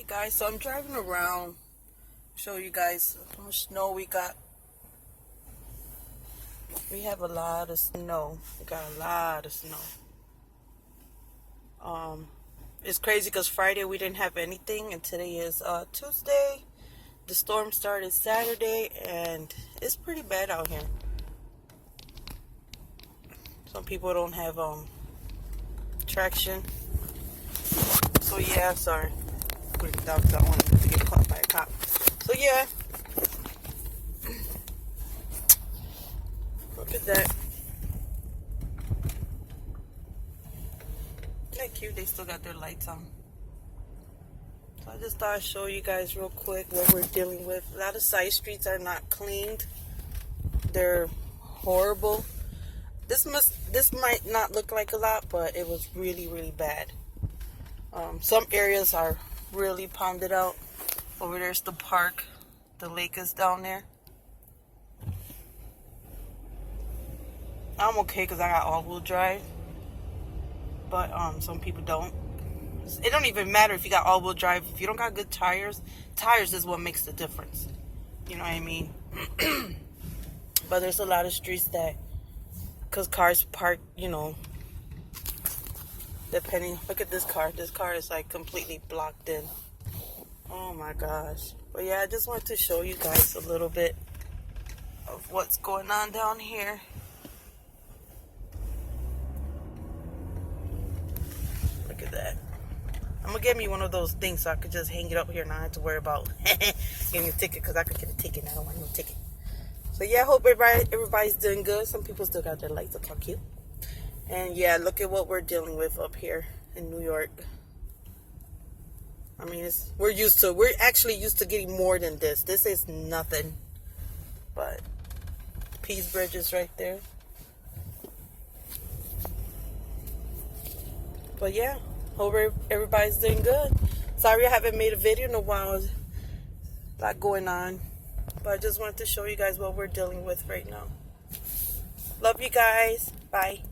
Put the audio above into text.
Hey guys, so I'm driving around, show you guys how much snow we got. We have a lot of snow. We got a lot of snow. It's crazy because Friday we didn't have anything, and today is Tuesday. The storm started Saturday, and it's pretty bad out here. Some people don't have traction. So yeah, sorry. Put it down because I don't want to get caught by a cop. So yeah. Look at that. Isn't that cute? They still got their lights on. So I just thought I'd show you guys real quick what we're dealing with. A lot of side streets are not cleaned. They're horrible. This might not look like a lot, but it was really, really bad. Some areas are really pounded out. Over there's the park. The lake is down there. I'm okay because I got all-wheel drive. But some people don't. It don't even matter if you got all-wheel drive. If you don't got good tires, tires is what makes the difference. You know what I mean? But there's a lot of streets that, because cars park, depending. Look at this car. This car is like completely blocked in. Oh my gosh. But yeah, I just wanted to show you guys a little bit of what's going on down here. Look at that. I'm gonna get me one of those things so I could just hang it up here and not have to worry about getting a ticket, because I could get a ticket and I don't want no ticket. So yeah, I hope everybody's doing good. Some people still got their lights. Look how cute. And yeah, look at what we're dealing with up here in New York. I mean, we're actually used to getting more than this. This is nothing. But Peace Bridge is right there. But yeah, hope everybody's doing good. Sorry I haven't made a video in a while. There's a lot going on. But I just wanted to show you guys what we're dealing with right now. Love you guys. Bye.